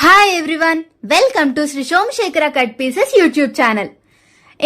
Hi everyone, welcome to Shri Somashekhara cut pieces YouTube channel.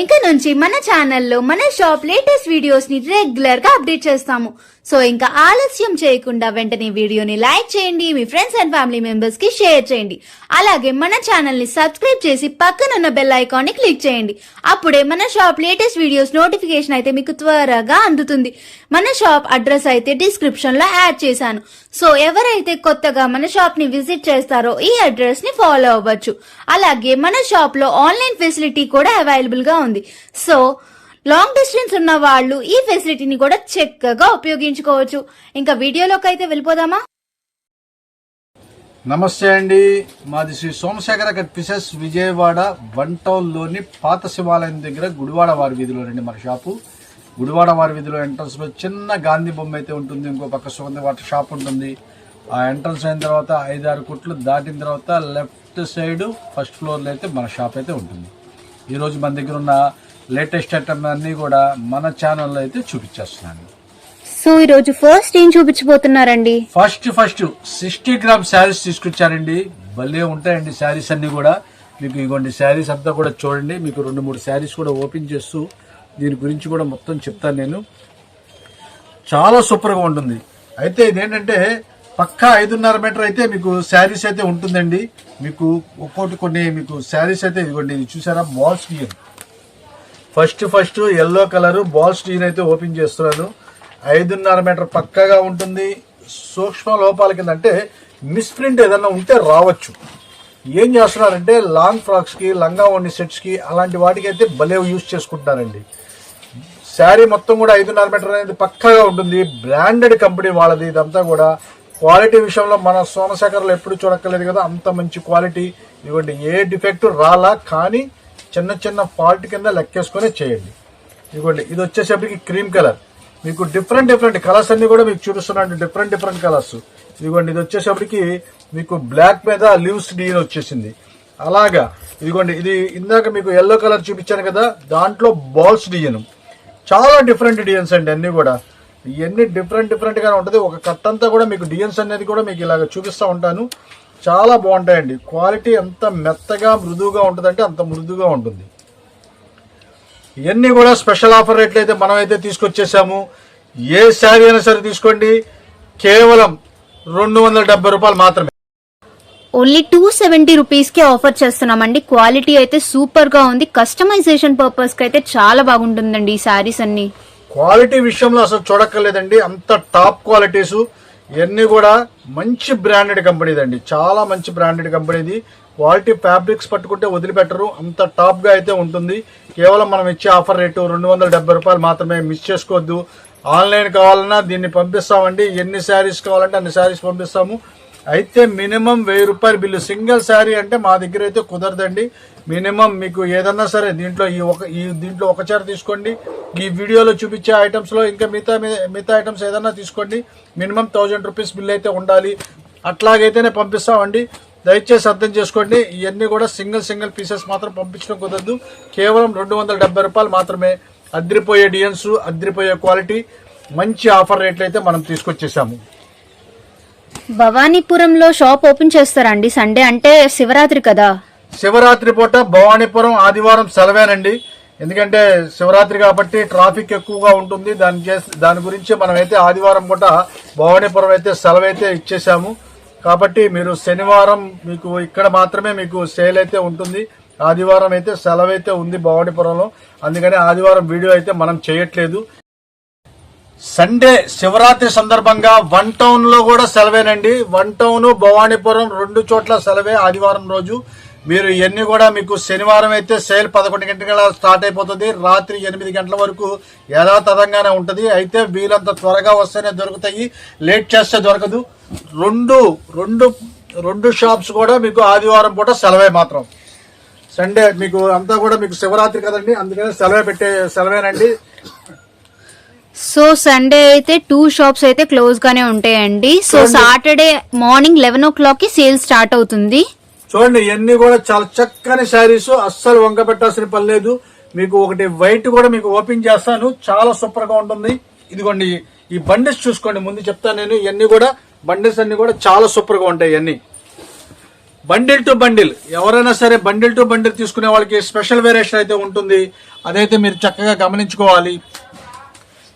ఇంకా నుంచి మన ఛానల్లో మన షాప్ లేటెస్ట్ వీడియోస్ ని రెగ్యులర్ గా అప్డేట్ చేస్తాము. సో ఇంకా ఆలస్యం చేయకుండా వెంటనే వీడియోని లైక్ చేయండి, మీ ఫ్రెండ్స్ అండ్ ఫ్యామిలీ మెంబర్స్ కి షేర్ చేయండి. అలాగే మన ఛానల్ ని సబ్స్క్రైబ్ చేసి పక్కనున్న బెల్ ఐకాన్ ని క్లిక్ చేయండి. అప్పుడే మన షాప్ లేటెస్ట్ వీడియోస్ నోటిఫికేషన్ అయితే మీకు త్వరగా అందుతుంది. మన షాప్ అడ్రస్ అయితే డిస్క్రిప్షన్ లో యాడ్ చేశాను. సో ఎవరైతే కొత్తగా మన షాప్ ని విజిట్ చేస్తారో ఈ అడ్రస్ ని ఫాలో అవ్వచ్చు. అలాగే మన షాప్ లో ఆన్లైన్ ఫెసిలిటీ కూడా అవైలబుల్ గా ఉంది. సో లాంగ్ డిస్టెన్స్ ఉన్న వాళ్ళు ఈ ఫెసిలిటీని కూడా చక్కగా ఉపయోగించుకోవచ్చు. ఇంకా వీడియోలోకి అయితే వెళ్ళిపోదామా? నమస్తే అండి, మాది Shri Somashekhara cut pieces, Vijayawada one town లోని పాత శివాలయం దగ్గర గుడివాడ వారి వీధిలో రండి. మన షాపు గుడివాడ వారి వీధిలో ఎంట్రన్స్ లో చిన్న గాంధీ బొమ్మ అయితే ఉంటుంది. ఇంకో పక్క సుగంధ వాటర్ షాప్ ఉంటుంది. ఆ ఎంట్రన్స్ అయిన తర్వాత 5-6 కొట్లు దాటిన తర్వాత లెఫ్ట్ సైడ్ ఫస్ట్ ఫ్లోర్ లో అయితే మన షాప్ అయితే ఉంటుంది. ఈ రోజు మన దగ్గర ఉన్న లేటెస్ట్ ఐటమ్ అన్ని కూడా మన ఛానల్లో అయితే చూపించేస్తున్నాను. సో ఈ రోజు ఫస్ట్ ఏం చూపించబోతున్నారండి? ఫస్ట్ 60 గ్రామ్ శారీస్ తీసుకొచ్చారండి. భలే ఉంటాయండి శారీస్ అన్ని కూడా. మీకు ఇగోండి శారీస్ అంతా కూడా చూడండి. మీకు 2-3 శారీస్ కూడా ఓపెన్ చేస్తూ దీని గురించి కూడా మొత్తం చెప్తాను నేను. చాలా సూపర్ గా ఉంటుంది. అయితే ఇదేంటంటే పక్కా 5.5 మీటర్ అయితే మీకు శారీస్ అయితే ఉంటుందండి. మీకు ఒక్కోటి కొన్ని మీకు శారీస్ అయితే ఇదిగోండి, ఇది చూసారా, balls design. First yellow colour balls design అయితే ఓపెన్ చేస్తున్నాను. 5.5 మీటర్ పక్కాగా ఉంటుంది. సూక్ష్మ లోపాల కింద అంటే మిస్ప్రింట్ ఏదన్నా ఉంటే రావచ్చు. ఏం చేస్తున్నారంటే లాంగ్ ఫ్రాక్స్ కి, లంగా ఓణి సెట్స్ కి, అలాంటి వాటికి అయితే భలే యూజ్ చేసుకుంటున్నారండి. శారీ మొత్తం కూడా 5.5 మీటర్ అనేది పక్కాగా ఉంటుంది. బ్రాండెడ్ కంపెనీ వాళ్ళది. ఇదంతా కూడా క్వాలిటీ విషయంలో మన సోమశేఖర్లో ఎప్పుడు చూడక్కర్లేదు కదా, అంత మంచి క్వాలిటీ. ఇవ్వండి, ఏ డిఫెక్ట్ రాలా, కానీ చిన్న ఫాల్ట్ కింద లెక్కేసుకునే చేయండి. ఇదిగోండి, ఇది వచ్చేసరికి క్రీమ్ కలర్. మీకు డిఫరెంట్ కలర్స్ అన్ని కూడా మీకు చూపిస్తున్నాను. Different colours. ఇదిగోండి, ఇది వచ్చేసరికి మీకు బ్లాక్ మీద లీవ్స్ డిజైన్ వచ్చేసింది. అలాగా ఇదిగోండి, ఇది ఇందాక మీకు ఎల్లో కలర్ చూపించాను కదా, దాంట్లో బాల్స్ డిజైన్. చాలా డిఫరెంట్ డిజైన్స్ అండి అన్ని కూడా. ఇవన్నీ డిఫరెంట్ గానే ఉంటుంది. ఒక కట్ అంతా కూడా మీకు డిజైన్స్ అనేది కూడా మీకు ఇలాగ చూపిస్తూ ఉంటాను. చాలా బాగుంటాయండి. క్వాలిటీ ఎంత మెత్తగా మృదువుగా ఉంటుందంటే అంత మృదువుగా ఉంటుంది. ఇవన్నీ కూడా స్పెషల్ ఆఫర్ రేట్లు అయితే మనం అయితే తీసుకొచ్చేసాము. ఏ శారీ అయినా సరే తీసుకోండి, కేవలం 270 రూపాయలు మాత్రమే. ఓన్లీ 270 రూపీస్ కి ఆఫర్ చేస్తున్నామండి. క్వాలిటీ అయితే సూపర్ గా ఉంది. కస్టమైజేషన్ పర్పస్ కి అయితే చాలా బాగుంటుందండి ఈ శారీస్ అన్ని. క్వాలిటీ విషయంలో అసలు చూడక్కర్లేదండి, అంత టాప్ క్వాలిటీస్. ఇవన్నీ కూడా మంచి బ్రాండెడ్ కంపెనీదండి. చాలా మంచి బ్రాండెడ్ కంపెనీది. క్వాలిటీ ఫ్యాబ్రిక్స్ పట్టుకుంటే వదిలిపెట్టరు, అంత టాప్ గా అయితే ఉంటుంది. కేవలం మనం ఇచ్చే ఆఫర్ రేటు 270 రూపాయలు మాత్రమే. మిస్ చేసుకోవద్దు. ఆన్లైన్ కావాలన్నా దీన్ని పంపిస్తామండి. ఎన్ని శారీస్ కావాలంటే అన్ని శారీస్ పంపిస్తాము. అయితే మినిమం 1000 రూపాయల బిల్లు. సింగిల్ శారీ అంటే మా దగ్గర అయితే కుదరదండి. మినిమం మీకు ఏదన్నా సరే దీంట్లో ఒక చీర తీసుకోండి. ఈ వీడియోలో చూపించే ఐటమ్స్ లో ఇంకా మిగతా ఐటమ్స్ ఏదన్నా తీసుకోండి. మినిమం 1000 రూపీస్ బిల్ అయితే ఉండాలి. అట్లాగైతేనే పంపిస్తామండి. దయచేసి అర్థం చేసుకోండి. ఇవన్నీ కూడా సింగిల్ పీసెస్ మాత్రం పంపించడం కుదరదు. కేవలం 270 రూపాయలు మాత్రమే. అద్రిపోయే డిజైన్స్, అద్రిపోయే క్వాలిటీ, మంచి ఆఫర్ రేట్లు అయితే మనం తీసుకొచ్చేసాము. భవానీపురంలో షాప్ ఓపెన్ చేస్తారండి సండే, అంటే శివరాత్రి కదా. శివరాత్రి పూట భవానీపురం ఆదివారం సెలవేనండి. ఎందుకంటే శివరాత్రి కాబట్టి ట్రాఫిక్ ఎక్కువగా ఉంటుంది. దాని గురించి మనమైతే ఆదివారం పూట భవానీపురం అయితే సెలవు అయితే ఇచ్చేసాము. కాబట్టి మీరు శనివారం మీకు ఇక్కడ మాత్రమే మీకు సేల్ అయితే ఉంటుంది. ఆదివారం అయితే సెలవు అయితే ఉంది భవానీపురంలో. అందుకని ఆదివారం వీడియో అయితే మనం చేయట్లేదు. సండే శివరాత్రి సందర్భంగా వన్ టౌన్ లో కూడా సెలవేనండి. వన్ టౌన్, భవానీపురం 2 చోట్ల సెలవే ఆదివారం రోజు. మీరు ఇవన్నీ కూడా మీకు శనివారం అయితే సేల్ 11 గంటల స్టార్ట్ అయిపోతుంది. రాత్రి 8 గంటల వరకు యథాతథంగానే ఉంటుంది. అయితే వీలంత త్వరగా వస్తేనే దొరుకుతాయి, లేట్ చేస్తే దొరకదు. రెండు షాప్స్ కూడా మీకు ఆదివారం పూట సెలవే మాత్రం. సండే మీకు అంతా కూడా మీకు శివరాత్రి కదండి, అందుకని సెలవేనండి. సో సండే అయితే 2 షాప్స్ అయితే క్లోజ్ గానే ఉంటాయండి. సో సాటర్డే మార్నింగ్ 11 o'clock కి సేల్ స్టార్ట్ అవుతుంది. చూడండి, ఇవన్నీ కూడా చాలా చక్కని శారీస్. అస్సలు వంక పెట్టాల్సిన పని లేదు. మీకు ఒకటి వైట్ కూడా మీకు ఓపెన్ చేస్తాను. చాలా సూపర్ గా ఉంటుంది. ఇదిగోండి, ఈ బండిల్స్ చూసుకోండి. ముందు చెప్తాను నేను. ఇవన్నీ కూడా బండిల్స్ అన్ని కూడా చాలా సూపర్ గా ఉంటాయి. ఇవన్నీ బండిల్ టు బండిల్, ఎవరైనా సరే బండిల్ టు బండిల్ తీసుకునే వాళ్ళకి స్పెషల్ వేరియేషన్ అయితే ఉంటుంది. అదైతే మీరు చక్కగా గమనించుకోవాలి.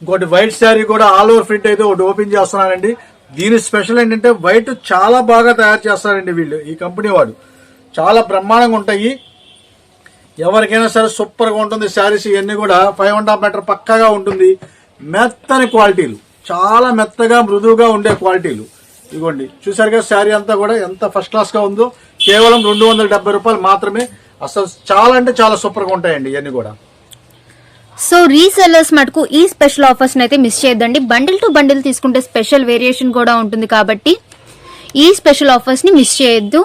ఇంకోటి వైట్ శారీ కూడా ఆల్ ఓవర్ ప్రింట్ అయితే ఒకటి ఓపెన్ చేస్తున్నానండి. దీని స్పెషల్ ఏంటంటే వైట్ చాలా బాగా తయారు చేస్తారండి వీళ్ళు, ఈ కంపెనీ వాడు. చాలా బ్రహ్మాండంగా ఉంటాయి. ఎవరికైనా సరే సూపర్ గా ఉంటుంది శారీస్. ఇవన్నీ కూడా 5.5 మీటర్ పక్కాగా ఉంటుంది. మెత్తని క్వాలిటీలు, చాలా మెత్తగా మృదువుగా ఉండే క్వాలిటీలు. ఇదిగోండి చూసారు కదా, శారీ అంతా కూడా ఎంత ఫస్ట్ క్లాస్ గా ఉందో. కేవలం 270 రూపాయలు మాత్రమే. అసలు చాలా అంటే చాలా సూపర్ గా ఉంటాయండి ఇవన్నీ కూడా. సో రీసెల్లర్స్ మటుకు ఈ స్పెషల్ ఆఫర్స్ అయితే మిస్ చేయొద్దండి. బండిల్ టు బండిల్ తీసుకుంటే స్పెషల్ వేరియేషన్ కూడా ఉంటుంది కాబట్టి ఈ స్పెషల్ ఆఫర్స్ ని మిస్ చేయొద్దు.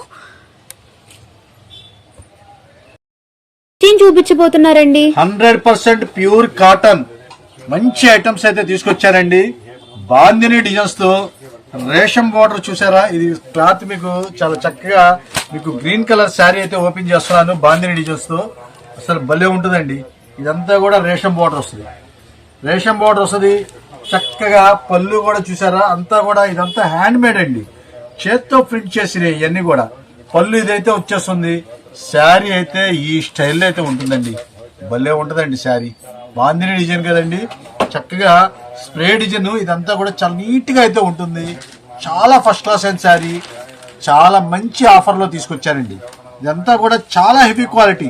చూపించబోతున్నారండి 100% ప్యూర్ కాటన్ మంచి ఐటమ్స్ అయితే తీసుకొచ్చారండి. బాందిని డిజైన్స్ తో రేషం బోర్డర్ చూసారా, ఇది క్లాత్ మీకు చాలా చక్కగా మీకు గ్రీన్ కలర్ శారీ అయితే ఓపెన్ చేస్తున్నాను. బాందిని డిజైన్స్ తో అసలు భలే ఉంటుందండి. ఇదంతా కూడా రేషం బోర్డర్ వస్తుంది. రేషం బోర్డర్ వస్తుంది చక్కగా. పళ్ళు కూడా చూసారా, అంతా కూడా ఇదంతా హ్యాండ్ మేడ్ అండి, చేత్తో ప్రింట్ చేసినాయి ఇవన్నీ కూడా. పళ్ళు ఇదైతే వచ్చేస్తుంది. శారీ అయితే ఈ స్టైల్లో అయితే ఉంటుందండి, భలే ఉంటుందండి శారీ. బాందిని డిజైన్ కదండి, చక్కగా స్ప్రే డిజైన్. ఇదంతా కూడా చాలా నీట్ గా అయితే ఉంటుంది. చాలా ఫస్ట్ క్లాస్ అయిన శారీ, చాలా మంచి ఆఫర్ లో తీసుకొచ్చారండి. ఇదంతా కూడా చాలా హెవీ క్వాలిటీ,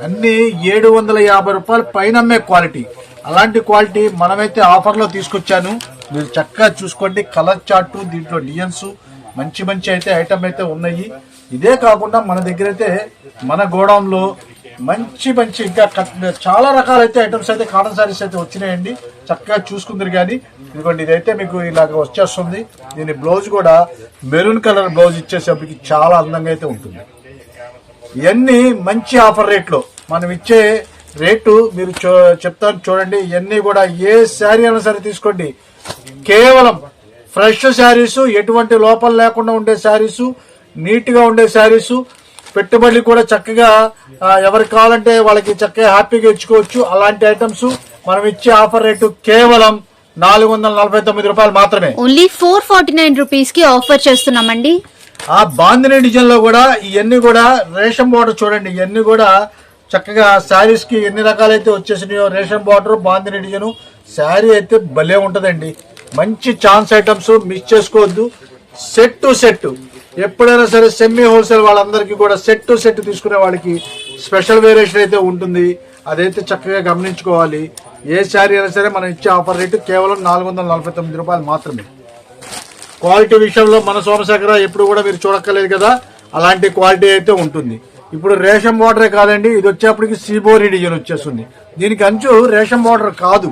అన్ని 750 రూపాయలు పైన అమ్మే క్వాలిటీ. అలాంటి క్వాలిటీ మనమైతే ఆఫర్ లో తీసుకొచ్చాను. మీరు చక్కగా చూసుకోండి. కలర్ చార్ట్, దీంట్లో డిజైన్స్ మంచి మంచి అయితే ఐటమ్ అయితే ఉన్నాయి. ఇదే కాకుండా మన దగ్గర అయితే మన గోడౌన్ లో మంచి మంచి ఇంకా చాలా రకాలైతే ఐటమ్స్ అయితే కాటన్ సారీస్ అయితే వచ్చినాయండి. చక్కగా చూసుకుందరు. కానీ ఇదిగోండి, ఇదైతే మీకు ఇలాగ వచ్చేస్తుంది. దీని బ్లౌజ్ కూడా మెరూన్ కలర్ బ్లౌజ్ ఇచ్చేసరికి చాలా అందంగా అయితే ఉంటుంది. ఇవన్నీ మంచి ఆఫర్ రేట్లో మనం ఇచ్చే రేటు మీరు చెప్తాను చూడండి. ఇవన్నీ కూడా ఏ శారీ అయినా సరే తీసుకోండి, కేవలం ఫ్రెష్ శారీస్, ఎటువంటి లోపం లేకుండా ఉండే శారీస్, నీట్ గా ఉండే శారీస్. పెట్టుబడులు కూడా చక్కగా ఎవరికి కావాలంటే వాళ్ళకి చక్కగా హ్యాపీగా ఇచ్చుకోవచ్చు. అలాంటి ఐటమ్స్ మనం ఇచ్చే ఆఫర్ రేటు కేవలం 449 రూపాయలు మాత్రమే. ఓన్లీ 449 రూపీస్ కి ఆఫర్ చేస్తున్నామండి. ఆ బాందిని డిజైన్ లో కూడా ఇవన్నీ కూడా రేషం బార్డర్ చూడండి. ఇవన్నీ కూడా చక్కగా శారీస్ కి ఎన్ని రకాలైతే వచ్చేసినాయో. రేషం బార్డర్, బాందిని డిజైన్ శారీ అయితే భలే ఉంటదండి. మంచి ఛాన్స్ ఐటమ్స్ మిస్ చేసుకోవద్దు. సెట్ టు సెట్, ఎప్పుడైనా సరే సెమీ హోల్సేల్ వాళ్ళందరికీ కూడా సెట్ టు సెట్ తీసుకునే వాళ్ళకి స్పెషల్ వేరియేషన్ అయితే ఉంటుంది. అదైతే చక్కగా గమనించుకోవాలి. ఏ శారీ అయినా సరే మనం ఇచ్చే ఆఫర్ రేటు కేవలం 449 రూపాయలు మాత్రమే. క్వాలిటీ విషయంలో మన సోమశేఖర ఎప్పుడు కూడా మీరు చూడక్కర్లేదు కదా, అలాంటి క్వాలిటీ అయితే ఉంటుంది. ఇప్పుడు రేషం బార్డరే కాదండి, ఇది వచ్చేప్పటికి సీబోరీ డిజైన్ వచ్చేస్తుంది. దీనికి అంచు రేషం బార్డర్ కాదు,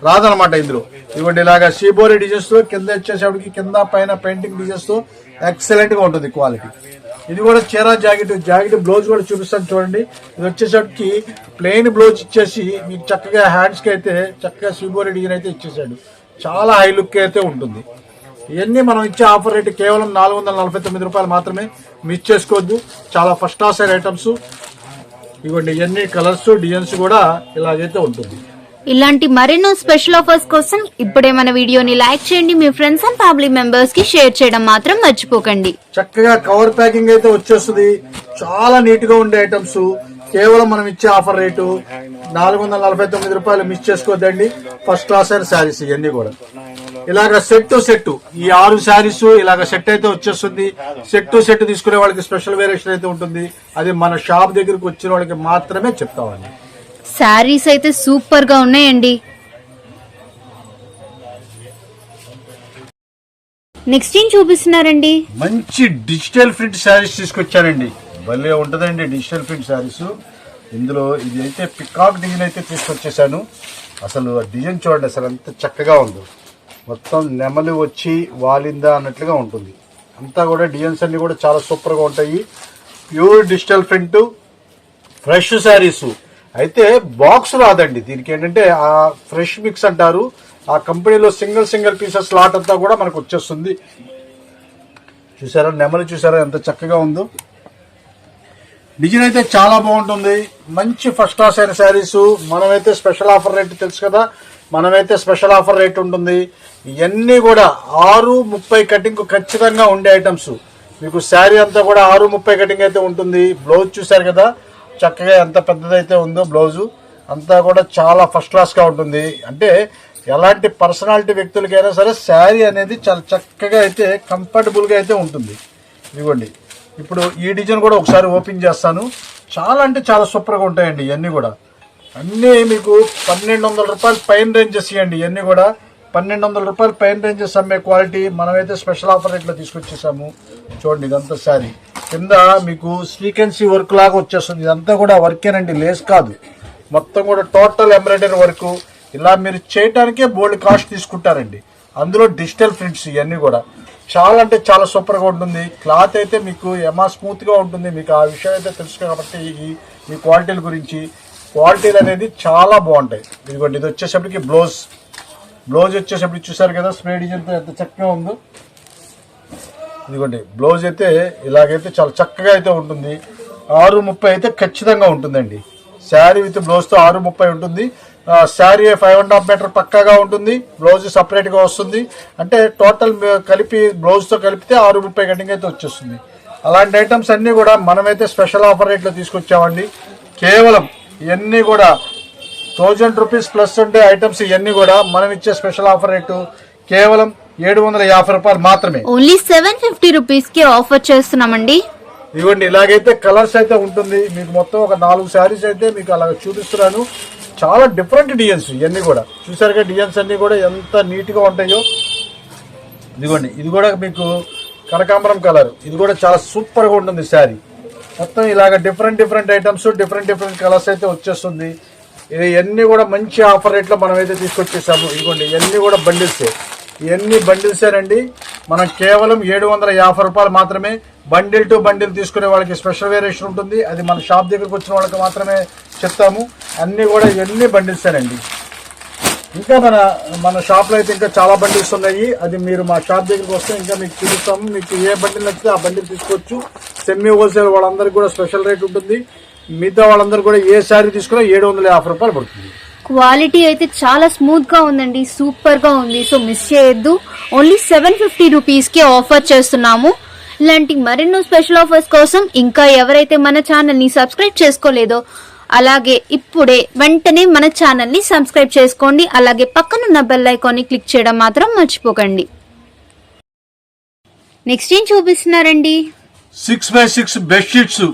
రాదనమాట ఇందులో. ఇవ్వండి ఇలాగా సీబోరీ డిజైన్స్ తో కింద వచ్చేసేపటికి కింద పైన పెయింటింగ్ డిజైన్స్ తో ఎక్సలెంట్ గా ఉంటుంది క్వాలిటీ. ఇది కూడా చీర జాకెట్ బ్లౌజ్ కూడా చూపిస్తాను చూడండి. ఇది వచ్చేసరికి ప్లెయిన్ బ్లౌజ్ ఇచ్చేసి మీకు చక్కగా హ్యాండ్స్ కి అయితే చక్కగా సీబోరీ డిజైన్ అయితే ఇచ్చేసాడు. చాలా హై లుక్ అయితే ఉంటుంది. ఇవన్నీ మనం ఇచ్చే ఆఫర్ రేటు కేవలం 449 రూపాయలు మాత్రమే. మిస్ చేసుకోవద్దు. చాలా ఫస్ట్ క్లాస్ ఐటమ్స్. ఇవ్వండి ఇవన్నీ కలర్స్, డిజైన్స్ కూడా ఇలాగైతే ఉంటుంది. ఇలాంటి మరెన్నో స్పెషల్ ఆఫర్స్ కోసం ఇప్పుడే మన వీడియోని లైక్ చేయండి. మీ ఫ్రెండ్స్ అండ్ ఫ్యామిలీ మెంబర్స్ కి షేర్ చేయడం మాత్రం మర్చిపోకండి. చక్కగా కవర్ ప్యాకింగ్ అయితే వచ్చేస్తుంది. చాలా నీట్ గా ఉండే ఐటమ్స్. కేవలం మనం ఇచ్చే ఆఫర్ రేటు 449 రూపాయలు. మిస్ చేసుకోవద్దండి. ఫస్ట్ క్లాస్ అయిన శారీస్ ఇవన్నీ కూడా ఇలాగ సెట్ టు సెట్. ఈ 6 శారీస్ ఇలాగ సెట్ అయితే వచ్చేస్తుంది. సెట్ టు సెట్ తీసుకునే వాళ్ళకి స్పెషల్ వేరియేషన్ అయితే ఉంటుంది. అది మన షాప్ దగ్గరకు వచ్చిన వాళ్ళకి మాత్రమే చెప్తామండి. శారీస్ అయితే సూపర్ గా ఉన్నాయండి. నెక్స్ట్ ఏం చూపిస్తున్నారండి? మంచి డిజిటల్ ప్రింట్ శారీస్ తీసుకొచ్చారండి. భలే ఉంటదండి డిజిటల్ ప్రింట్ శారీస్. ఇందులో ఇది అయితే పికాక్ డిజైన్ అయితే తీసుకొచ్చేసాను. అసలు డిజైన్ చూడండి, అసలు ఎంత చక్కగా ఉందో. మొత్తం నెమలి వచ్చి వాలిందా అన్నట్లుగా ఉంటుంది. అంతా కూడా డిజైన్స్ అన్ని కూడా చాలా సూపర్ గా ఉంటాయి. Pure digital print fresh saris. అయితే బాక్స్ రాదండి దీనికి. ఏంటంటే ఆ ఫ్రెష్ మిక్స్ అంటారు. ఆ కంపెనీలో సింగిల్ పీసెస్ లాట్ అంతా కూడా మనకు వచ్చేస్తుంది. చూసారా నెమలి, చూసారా ఎంత చక్కగా ఉందో. డిజైన్ అయితే చాలా బాగుంటుంది. మంచి ఫస్ట్ క్లాస్ అయిన శారీస్. మనమైతే స్పెషల్ ఆఫర్ రేట్ తెలుసు కదా, మనమైతే స్పెషల్ ఆఫర్ రేట్ ఉంటుంది. ఇవన్నీ కూడా 6:30 కటింగ్ ఖచ్చితంగా ఉండే ఐటమ్స్. మీకు శారీ అంతా కూడా 6:30 కటింగ్ అయితే ఉంటుంది. బ్లౌజ్ చూసారు కదా చక్కగా ఎంత పెద్దదైతే ఉందో బ్లౌజు అంతా కూడా చాలా ఫస్ట్ క్లాస్ గా ఉంటుంది. అంటే ఎలాంటి పర్సనాలిటీ వ్యక్తులకైనా సరే శారీ అనేది చాలా చక్కగా అయితే కంఫర్టబుల్ గా అయితే ఉంటుంది. ఇదిగోండి ఇప్పుడు ఈ డిజైన్ కూడా ఒకసారి ఓపెన్ చేస్తాను. చాలా అంటే చాలా సూపర్ గా ఉంటాయండి ఇవన్నీ కూడా. అన్నీ మీకు 1200 రూపాయలు పైన రేంజెస్ ఇవ్వండి. ఇవన్నీ కూడా 1200 రూపాయలు పైన రేంజెస్ అమ్మే క్వాలిటీ మనమైతే స్పెషల్ ఆఫర్ రేట్లో తీసుకొచ్చేసాము. చూడండి ఇదంతా శారీ కింద మీకు సీక్వెన్సీ వర్క్ లాగా వచ్చేస్తుంది. ఇదంతా కూడా వర్కేనండి, లేస్ కాదు. మొత్తం కూడా టోటల్ ఎంబ్రాయిడరీ వర్క్. ఇలా మీరు చేయటానికే బోల్డ్ కాస్ట్ తీసుకుంటారండి. అందులో డిజిటల్ ప్రింట్స్ ఇవన్నీ కూడా చాలా అంటే చాలా సూపర్ గా ఉంటుంది. క్లాత్ అయితే మీకు స్మూత్ గా ఉంటుంది. మీకు ఆ విషయం అయితే తెలుసు కాబట్టి ఈ క్వాలిటీల గురించి క్వాలిటీలు అనేది చాలా బాగుంటాయి. ఇదిగోండి ఇది వచ్చేసప్పటికి బ్లౌజ్ వచ్చేసప్పటికి చూసారు కదా స్ప్రే డిజైన్తో ఎంత చక్కగా ఉందో. ఇదిగోండి బ్లౌజ్ అయితే ఇలాగైతే చాలా చక్కగా అయితే ఉంటుంది. 6:30 అయితే ఖచ్చితంగా ఉంటుందండి. శారీ విత్ బ్లౌజ్ తో 6:30 ఉంటుంది. శారీ 5.5 మీటర్ పక్కాగా ఉంటుంది. బ్లౌజ్ సపరేట్ గా వస్తుంది. అంటే టోటల్ కలిపి బ్లౌజ్ తో కలిపితే 6:30 కటింగ్ అయితే వచ్చేస్తుంది. అలాంటి ఐటమ్స్ అన్ని కూడా మనమైతే స్పెషల్ ఆఫర్ రేట్లో తీసుకొచ్చామండి. కేవలం ఇవన్నీ కూడా 1000 రూపీస్ ప్లస్ ఉండే ఐటమ్స్ ఇవన్నీ కూడా మనం ఇచ్చే స్పెషల్ ఆఫర్ రేటు కేవలం 750 రూపాయలు మాత్రమే. ఓన్లీ 750 రూపీస్ కి ఆఫర్ చేస్తున్నామండి. ఇవ్వండి ఇలాగైతే కలర్స్ అయితే ఉంటుంది. మీకు మొత్తం ఒక 4 శారీస్ అయితే మీకు అలాగ చూపిస్తున్నాను. చాలా డిఫరెంట్ డిజైన్స్ ఇవన్నీ కూడా చూసారుగా. డిజైన్స్ అన్ని కూడా ఎంత నీట్ గా ఉంటాయో. ఇదిగోండి ఇది కూడా మీకు కనకాంబరం కలర్. ఇది కూడా చాలా సూపర్ గా ఉంటుంది శారీ. మొత్తం ఇలాగ డిఫరెంట్ ఐటమ్స్ డిఫరెంట్ కలర్స్ అయితే వచ్చేస్తుంది. ఇవన్నీ కూడా మంచి ఆఫర్ రేట్ లో మనం అయితే తీసుకొచ్చేసాము. ఇదిగోండి ఇవన్నీ కూడా బండిల్సే. ఇవన్నీ బండిల్సేనండి. మనం కేవలం 750 రూపాయలు మాత్రమే. బండిల్ టు బండిల్ తీసుకునే వాళ్ళకి స్పెషల్ వేరియేషన్ ఉంటుంది. అది మన షాప్ దగ్గరకు వచ్చిన వాళ్ళకి మాత్రమే చెప్తాము. అన్ని కూడా ఇవన్నీ బండిల్సేనండి. ఇంకా మన షాప్ లో అయితే ఇంకా చాలా బండిల్స్ ఉన్నాయి. అది మీరు మా షాప్ దగ్గరికి వస్తే ఇంకా మీకు చూపిస్తాము. మీకు ఏ బండిల్ నచ్చితే ఆ బండిల్ తీసుకోవచ్చు. సెమీ హోల్సేల్ వాళ్ళందరికీ కూడా స్పెషల్ రేట్ ఉంటుంది. మిగతా వాళ్ళందరూ కూడా ఏ శారీ తీసుకున్నా 750 రూపాయలు పడుతుంది. క్వాలిటీ అయితే చాలా స్మూత్ గా ఉందండి, సూపర్ గా ఉంది. సో మిస్ చేయొద్దు. ఓన్లీ 750 రూపీస్ కి ఆఫర్ చేస్తున్నాము. ఇలాంటి మరెన్నో స్పెషల్ ఆఫర్స్ కోసం ఇంకా ఎవరైతే మన ఛానల్ ని సబ్స్క్రైబ్ చేసుకోలేదో అలాగే ఇప్పుడే వెంటనే మన ఛానల్ ని సబ్స్క్రైబ్ చేసుకోండి. అలాగే పక్కనున్న బెల్ ఐకాన్ ని క్లిక్ చేయడం మాత్రం మర్చిపోకండి. నెక్స్ట్ ఏం చూపిస్తున్నారండి? 6x6 బెడ్షీట్స్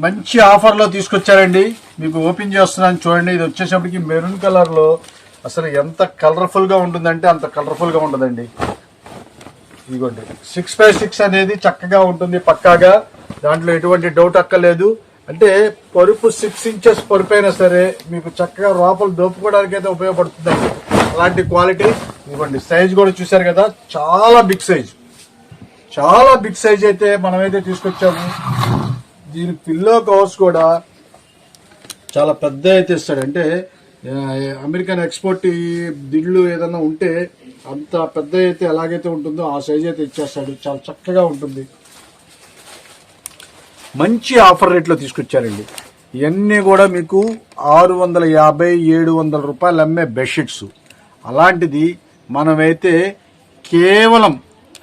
మంచి ఆఫర్ లో తీసుకొచ్చారండి. మీకు ఓపెన్ చేస్తున్నాను చూడండి. ఇది వచ్చేసప్పటికి మెరూన్ కలర్ లో అసలు ఎంత కలర్ఫుల్ గా ఉంటుందంటే అంత కలర్ఫుల్ గా ఉంటుందండి. ఇదిగోండి 6x6 అనేది చక్కగా ఉంటుంది పక్కాగా. దాంట్లో ఎటువంటి డౌట్ అక్కర్లేదు. అంటే పరుపు 6 ఇంచెస్ పరుపు అయినా సరే మీకు చక్కగా లోపల దోపుకోవడానికి అయితే ఉపయోగపడుతుందండి. అలాంటి క్వాలిటీ. ఇదిగోండి సైజ్ కూడా చూసారు కదా చాలా బిగ్ సైజ్ అయితే మనమైతే తీసుకొచ్చాము. దీని పిల్లో కవర్స్ కూడా చాలా పెద్ద అయితే ఇస్తాడు. అంటే అమెరికన్ ఎక్స్పోర్ట్ దిళ్ళు ఏదన్నా ఉంటే అంత పెద్ద అయితే ఎలాగైతే ఉంటుందో ఆ సైజ్ అయితే ఇచ్చేస్తాడు. చాలా చక్కగా ఉంటుంది. మంచి ఆఫర్ రేట్లో తీసుకొచ్చారండి. ఇవన్నీ కూడా మీకు 650-700 రూపాయలు అమ్మే బెడ్షీట్స్. అలాంటిది మనమైతే కేవలం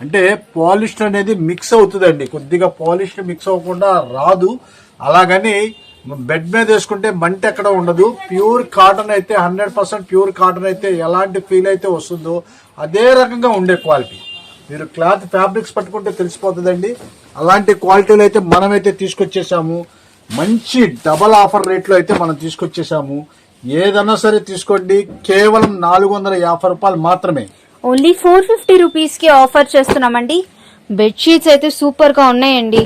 అంటే పాలిస్టర్ అనేది మిక్స్ అవుతుందండి. కొద్దిగా పాలిస్టర్ మిక్స్ అవ్వకుండా రాదు. అలాగని బెడ్ మీద వేసుకుంటే మంట ఎక్కడ ఉండదు. ప్యూర్ కాటన్ అయితే 100% ప్యూర్ కాటన్ అయితే ఎలాంటి ఫీల్ అయితే వస్తుందో అదే రకంగా ఉండే క్వాలిటీ. మీరు క్లాత్ ఫ్యాబ్రిక్స్ పట్టుకుంటే తెలిసిపోతుందండి. అలాంటి క్వాలిటీలు అయితే మనమైతే తీసుకొచ్చేసాము. మంచి డబల్ ఆఫర్ రేట్లో అయితే మనం తీసుకొచ్చేసాము. ఏదన్నా సరే తీసుకోండి. కేవలం 450 రూపాయలు మాత్రమే. ఓన్లీ 450 రూపీస్ కి ఆఫర్ చేస్తున్నామండి. బెడ్షీట్స్ అయితే సూపర్ గా ఉన్నాయండి.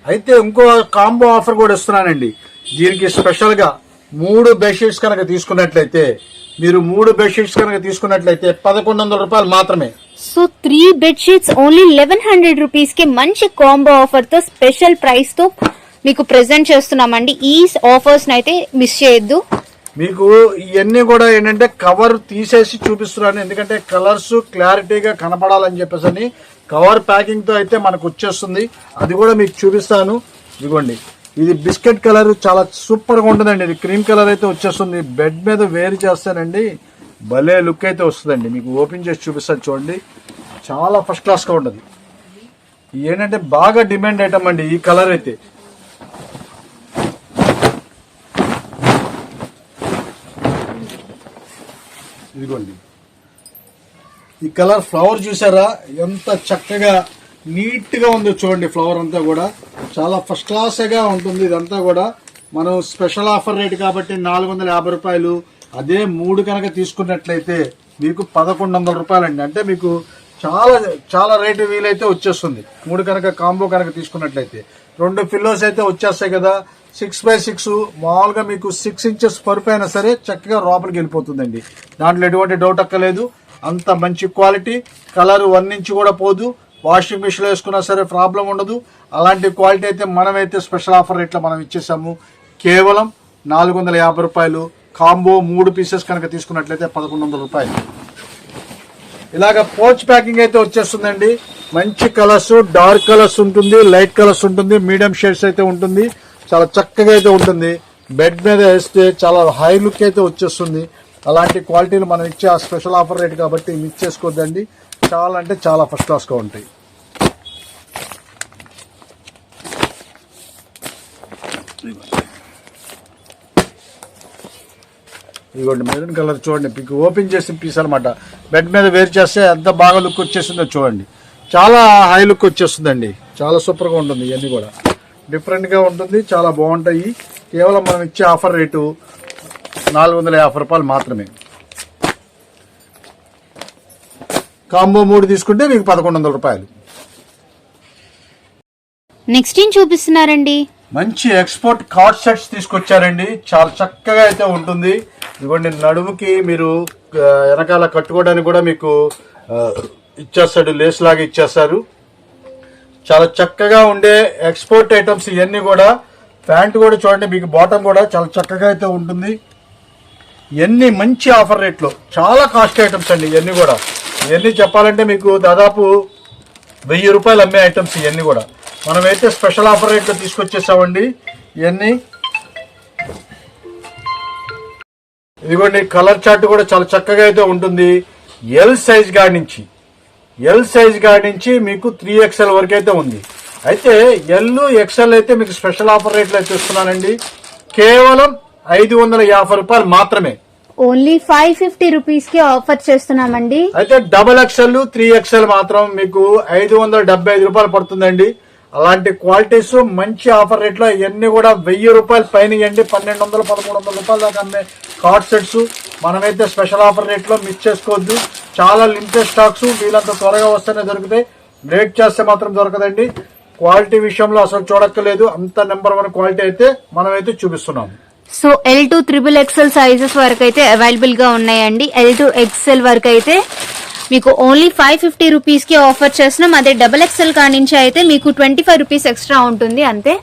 అయితే ఇంకో కాంబో ఆఫర్ కూడా ఇస్తున్నానండి. దీనికి స్పెషల్ గా 3 బెడ్షీట్స్ కనుక తీసుకున్నట్లయితే మీరు 3 బెడ్షీట్స్ కనుక తీసుకున్నట్లయితే 1100 రూపాయలు మాత్రమే. సో 3 బెడ్షీట్స్ ఓన్లీ 1100 రూపీస్ కి మంచి కాంబో ఆఫర్ తో స్పెషల్ ప్రైస్ తో మీకు ప్రెజెంట్ చేస్తున్నామండి. ఈ ఆఫర్స్ అయితే మిస్ చేయొద్దు. మీకు ఇవన్నీ కూడా ఏంటంటే కవర్ తీసేసి చూపిస్తున్నాను. ఎందుకంటే కలర్స్ క్లారిటీగా కనపడాలని చెప్పేసి కవర్ ప్యాకింగ్ తో అయితే మనకు వచ్చేస్తుంది. అది కూడా మీకు చూపిస్తాను. ఇదిగోండి ఇది బిస్కెట్ కలర్ చాలా సూపర్ గా ఉంటుందండి. ఇది క్రీమ్ కలర్ అయితే వచ్చేస్తుంది. బెడ్ మీద వేరు చేస్తానండి భలే లుక్ అయితే వస్తుందండి. మీకు ఓపెన్ చేసి చూపిస్తాను చూడండి. చాలా ఫస్ట్ క్లాస్ గా ఉంటుంది. ఏంటంటే బాగా డిమాండ్ ఐటమ్ అండి ఈ కలర్ అయితే. ఇదిగోండి ఈ కలర్ ఫ్లవర్ చూసారా ఎంత చక్కగా నీట్ గా ఉందో చూడండి. ఫ్లవర్ అంతా కూడా చాలా ఫస్ట్ క్లాస్ గా ఉంటుంది. ఇదంతా కూడా మనం స్పెషల్ ఆఫర్ రేట్ కాబట్టి 450 రూపాయలు. అదే 3 కనుక తీసుకున్నట్లయితే మీకు 1100 రూపాయలండి. అంటే మీకు చాలా చాలా రేటు వీలైతే వచ్చేస్తుంది. 3 కనుక కాంబో కనుక తీసుకున్నట్లయితే 2 పిల్లోస్ అయితే వచ్చేస్తాయి కదా. 6x6 మామూలుగా మీకు 6 ఇంచెస్ పరుపు అయినా సరే చక్కగా లోపలికి వెళ్ళిపోతుందండి. దాంట్లో ఎటువంటి డౌట్ అక్కలేదు. అంత మంచి క్వాలిటీ, కలర్ 1 ఇంచ్ కూడా పోదు. వాషింగ్ మిషన్ లో వేసుకున్నా సరే ప్రాబ్లం ఉండదు. అలాంటి క్వాలిటీ అయితే మనమైతే స్పెషల్ ఆఫర్ రేట్లో మనం ఇచ్చేసాము. కేవలం 450 రూపాయలు. కాంబో 3 పీసెస్ కనుక తీసుకున్నట్లయితే 1100 రూపాయలు. ఇలాగ పౌచ్ ప్యాకింగ్ అయితే వచ్చేస్తుందండి. మంచి కలర్స్, డార్క్ కలర్స్ ఉంటుంది, లైట్ కలర్స్ ఉంటుంది, మీడియం షేడ్స్ అయితే ఉంటుంది. చాలా చక్కగా అయితే ఉంటుంది. బెడ్ మీద వేస్తే చాలా హై లుక్ అయితే వచ్చేస్తుంది. అలాంటి క్వాలిటీలు మనం ఇచ్చే ఆ స్పెషల్ ఆఫర్ రేట్ కాబట్టి మిస్ చేసుకోవద్దండి. చాలా అంటే చాలా ఫస్ట్ క్లాస్ గా ఉంటాయి. ఇదిగోండి మెరూన్ కలర్ చూడండి. మీకు ఓపెన్ చేసిన పీస్ అనమాట. బెడ్ మీద వేరు చేస్తే ఎంత బాగా లుక్ వచ్చేసిందో చూడండి. చాలా హై లుక్ వచ్చేస్తుందండి. చాలా సూపర్ గా ఉంటుంది. ఇవన్నీ కూడా డిఫరెంట్ గా ఉంటుంది. చాలా బాగుంటాయి. కేవలం మనం ఇచ్చే ఆఫర్ రేటు 450 రూపాయలు మాత్రమే. కాంబో 3 తీసుకుంటే మీకు 1100 రూపాయలు. నెక్స్ట్ ఏం చూపిస్తున్నారండి? మంచి ఎక్స్పోర్ట్ కార్డ్ సెట్స్ తీసుకొచ్చారండి. చాలా చక్కగా అయితే ఉంటుంది. ఇదిగోండి నడుముకి మీరు వెనకాల కట్టుకోవడానికి కూడా మీకు ఇచ్చేస్తాడు. లేస్ లాగా ఇచ్చేస్తారు. చాలా చక్కగా ఉండే ఎక్స్పోర్ట్ ఐటమ్స్ ఇవన్నీ కూడా. ప్యాంట్ కూడా చూడండి మీకు బాటమ్ కూడా చాలా చక్కగా అయితే ఉంటుంది. ఇవన్నీ మంచి ఆఫర్ రేట్లో చాలా కాస్ట్ ఐటమ్స్ అండి. ఇవన్నీ కూడా ఇవన్నీ చెప్పాలంటే మీకు దాదాపు 1000 రూపాయలు అమ్మే ఐటమ్స్ ఇవన్నీ కూడా. మనమైతే స్పెషల్ ఆఫర్ రేట్లో తీసుకొచ్చేసామండి ఇవన్నీ. ఇదిగోండి కలర్ చార్ట్ కూడా చాలా చక్కగా అయితే ఉంటుంది. ఎల్ సైజ్ గాడి నుంచి మీకు 3XL వరకు అయితే ఉంది. అయితే ఎల్ ఎక్స్ఎల్ అయితే మీకు స్పెషల్ ఆఫర్ రేట్లో అయితే ఇస్తున్నానండి. కేవలం 550 రూపాయలు మాత్రమే. ఓన్లీ 550 రూపీస్ కి ఆఫర్ చేస్తున్నామండి. అయితే XXL 3XL మాత్రం మీకు 575 రూపాయలు పడుతుందండి. అలాంటి క్వాలిటీస్ మంచి ఆఫర్ రేట్లో ఇవన్నీ కూడా 1000 రూపాయలు పైన ఇవ్వండి. 1200 1300 రూపాయల దాకా అమ్మే కార్డ్ సెట్స్ మనమైతే స్పెషల్ ఆఫర్ రేట్లో మిస్ చేసుకోవద్దు. చాలా లిమిటెడ్ స్టాక్స్ వీళ్ళంత త్వరగా వస్తేనే దొరుకుతాయి. లేట్ చేస్తే మాత్రం దొరకదండి. క్వాలిటీ విషయంలో అసలు చూడక్కర్లేదు. అంత నెంబర్ 1 క్వాలిటీ అయితే మనమైతే చూపిస్తున్నాము. So L to XXL sizes వరకు అయితే అవైలబుల్ గా ఉన్నాయండి. L to XL వరకు అయితే మీకు ఓన్లీ 550 రూపీస్ కి ఆఫర్ చేస్తున్నాం. అదే XXL కానించి అయితే మీకు 25 రూపీస్ ఎక్స్ట్రా ఉంటుంది అంతే.